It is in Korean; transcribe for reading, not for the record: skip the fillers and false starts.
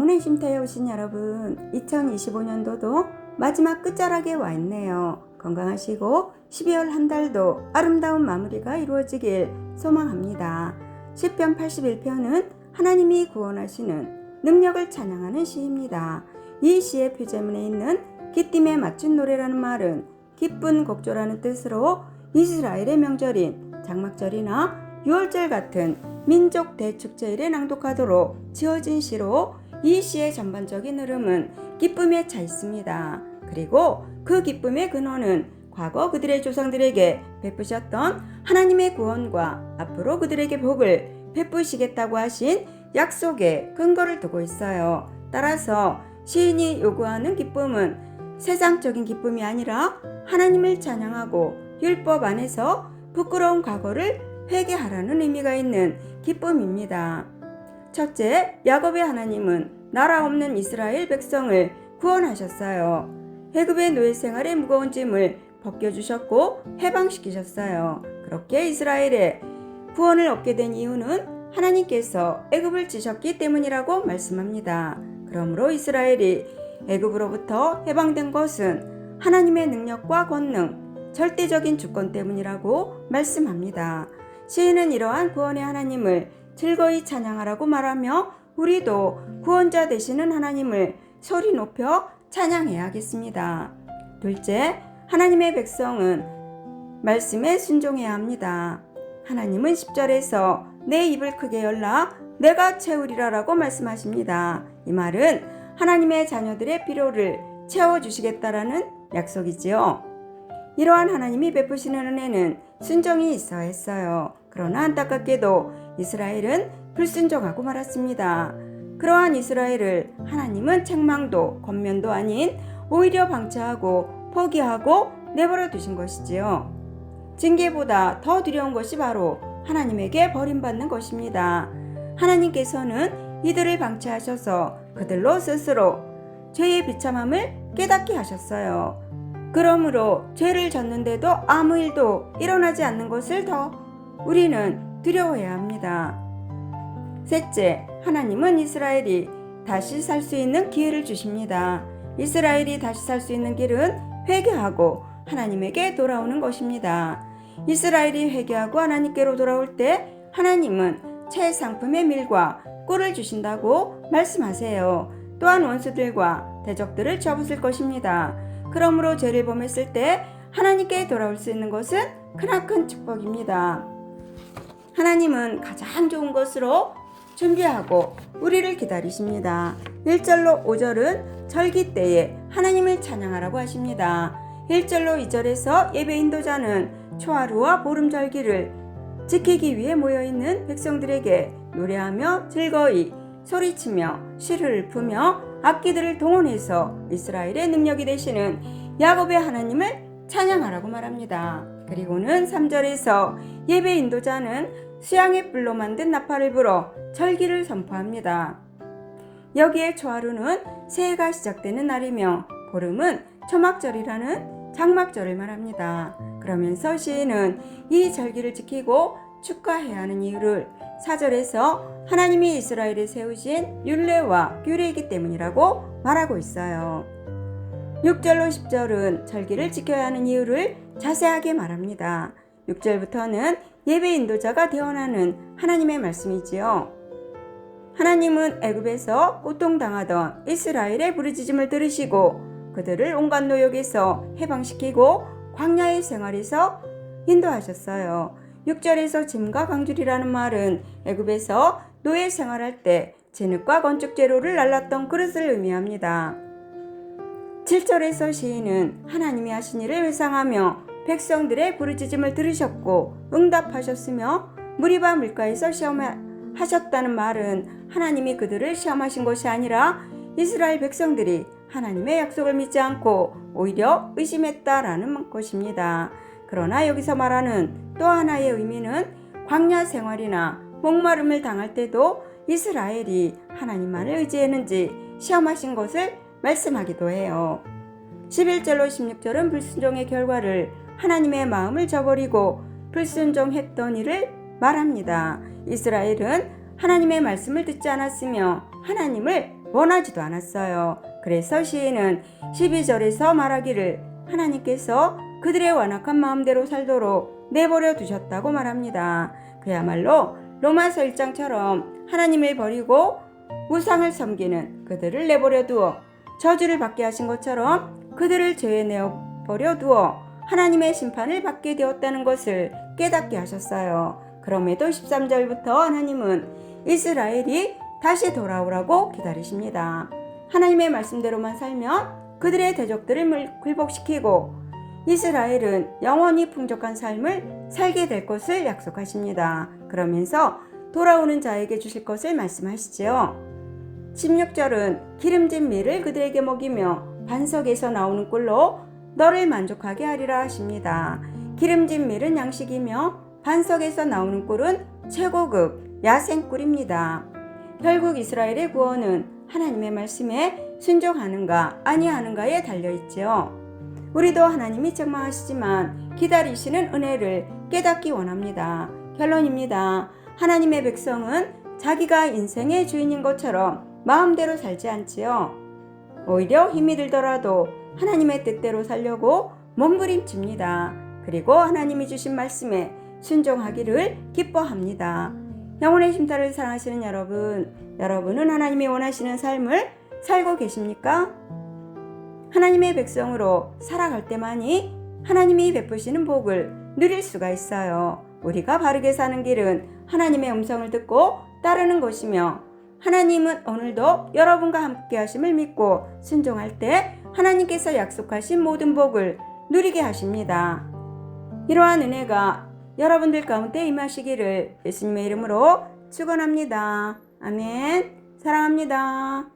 영혼의 쉼터에 오신 여러분, 2025년도도 마지막 끝자락에 와 있네요. 건강하시고 12월 한 달도 아름다운 마무리가 이루어지길 소망합니다. 시편 81편은 하나님이 구원하시는 능력을 찬양하는 시입니다. 이 시의 표제문에 있는 기쁨에 맞춘 노래라는 말은 기쁜 곡조라는 뜻으로 이스라엘의 명절인 장막절이나 유월절 같은 민족 대축제일에 낭독하도록 지어진 시로 이 시의 전반적인 흐름은 기쁨에 차 있습니다. 그리고 그 기쁨의 근원은 과거 그들의 조상들에게 베푸셨던 하나님의 구원과 앞으로 그들에게 복을 베푸시겠다고 하신 약속에 근거를 두고 있어요. 따라서 시인이 요구하는 기쁨은 세상적인 기쁨이 아니라 하나님을 찬양하고 율법 안에서 부끄러운 과거를 회개하라는 의미가 있는 기쁨입니다. 첫째, 야곱의 하나님은 나라 없는 이스라엘 백성을 구원하셨어요. 애굽의 노예 생활의 무거운 짐을 벗겨주셨고 해방시키셨어요. 그렇게 이스라엘의 구원을 얻게 된 이유는 하나님께서 애굽을 치셨기 때문이라고 말씀합니다. 그러므로 이스라엘이 애굽으로부터 해방된 것은 하나님의 능력과 권능, 절대적인 주권 때문이라고 말씀합니다. 시인은 이러한 구원의 하나님을 즐거이 찬양하라고 말하며 우리도 구원자 되시는 하나님을 소리 높여 찬양해야겠습니다. 둘째, 하나님의 백성은 말씀에 순종해야 합니다. 하나님은 10절에서 내 입을 크게 열라 내가 채우리라 라고 말씀하십니다. 이 말은 하나님의 자녀들의 필요를 채워주시겠다라는 약속이지요. 이러한 하나님이 베푸시는 은혜는 순종이 있어야 했어요. 그러나 안타깝게도 이스라엘은 불순종하고 말았습니다. 그러한 이스라엘을 하나님은 책망도 권면도 아닌 오히려 방치하고 포기하고 내버려 두신 것이지요. 징계보다 더 두려운 것이 바로 하나님에게 버림받는 것입니다. 하나님께서는 이들을 방치하셔서 그들로 스스로 죄의 비참함을 깨닫게 하셨어요. 그러므로 죄를 졌는데도 아무 일도 일어나지 않는 것을 더 우리는 두려워해야 합니다. 셋째, 하나님은 이스라엘이 다시 살 수 있는 기회를 주십니다. 이스라엘이 다시 살 수 있는 길은 회개하고 하나님에게 돌아오는 것입니다. 이스라엘이 회개하고 하나님께로 돌아올 때 하나님은 최상품의 밀과 꿀을 주신다고 말씀하세요. 또한 원수들과 대적들을 쳐부술 것입니다. 그러므로 죄를 범했을 때 하나님께 돌아올 수 있는 것은 크나큰 축복입니다. 하나님은 가장 좋은 것으로 준비하고 우리를 기다리십니다. 1절로 5절은 절기 때에 하나님을 찬양하라고 하십니다. 1절로 2절에서 예배 인도자는 초하루와 보름절기를 지키기 위해 모여있는 백성들에게 노래하며 즐거이 소리치며 시를 읊으며 악기들을 동원해서 이스라엘의 능력이 되시는 야곱의 하나님을 찬양하라고 말합니다. 그리고는 3절에서 예배 인도자는 수양의 뿔로 만든 나팔을 불어 절기를 선포합니다. 여기에 초하루는 새해가 시작되는 날이며 보름은 초막절이라는 장막절을 말합니다. 그러면서 시인은 이 절기를 지키고 축하해야 하는 이유를 4절에서 하나님이 이스라엘에 세우신 율례와 규례이기 때문이라고 말하고 있어요. 6절로 10절은 절기를 지켜야 하는 이유를 자세하게 말합니다. 6절부터는 예배 인도자가 대언하는 하나님의 말씀이지요. 하나님은 애굽에서 고통당하던 이스라엘의 부르짖음을 들으시고 그들을 온갖 노역에서 해방시키고 광야의 생활에서 인도하셨어요. 6절에서 짐과 광줄이라는 말은 애굽에서 노예 생활할 때 진흙과 건축 재료를 날랐던 그릇을 의미합니다. 7절에서 시인은 하나님이 하신 일을 회상하며 백성들의 부르짖음을 들으셨고 응답하셨으며 무리바 물가에서 시험하셨다는 말은 하나님이 그들을 시험하신 것이 아니라 이스라엘 백성들이 하나님의 약속을 믿지 않고 오히려 의심했다라는 것입니다. 그러나 여기서 말하는 또 하나의 의미는 광야 생활이나 목마름을 당할 때도 이스라엘이 하나님만을 의지했는지 시험하신 것을 말씀하기도 해요. 11절로 16절은 불순종의 결과를 하나님의 마음을 저버리고 불순종했던 일을 말합니다. 이스라엘은 하나님의 말씀을 듣지 않았으며 하나님을 원하지도 않았어요. 그래서 시인은 12절에서 말하기를 하나님께서 그들의 완악한 마음대로 살도록 내버려 두셨다고 말합니다. 그야말로 로마서 1장처럼 하나님을 버리고 우상을 섬기는 그들을 내버려 두어 저주를 받게 하신 것처럼 그들을 죄에 내버려 두어 하나님의 심판을 받게 되었다는 것을 깨닫게 하셨어요. 그럼에도 13절부터 하나님은 이스라엘이 다시 돌아오라고 기다리십니다. 하나님의 말씀대로만 살면 그들의 대적들을 굴복시키고 이스라엘은 영원히 풍족한 삶을 살게 될 것을 약속하십니다. 그러면서 돌아오는 자에게 주실 것을 말씀하시죠. 16절은 기름진 밀을 그들에게 먹이며 반석에서 나오는 꿀로 너를 만족하게 하리라 하십니다. 기름진 밀은 양식이며 반석에서 나오는 꿀은 최고급 야생꿀입니다. 결국 이스라엘의 구원은 하나님의 말씀에 순종하는가 아니하는가에 달려있지요. 우리도 하나님이 책망하시지만 기다리시는 은혜를 깨닫기 원합니다. 결론입니다. 하나님의 백성은 자기가 인생의 주인인 것처럼 마음대로 살지 않지요. 오히려 힘이 들더라도 하나님의 뜻대로 살려고 몸부림칩니다. 그리고 하나님이 주신 말씀에 순종하기를 기뻐합니다. 영혼의 쉼터를 사랑하시는 여러분은 하나님이 원하시는 삶을 살고 계십니까? 하나님의 백성으로 살아갈 때만이 하나님이 베푸시는 복을 누릴 수가 있어요. 우리가 바르게 사는 길은 하나님의 음성을 듣고 따르는 것이며 하나님은 오늘도 여러분과 함께 하심을 믿고 순종할 때 하나님께서 약속하신 모든 복을 누리게 하십니다. 이러한 은혜가 여러분들 가운데 임하시기를 예수님의 이름으로 축원합니다. 아멘. 사랑합니다.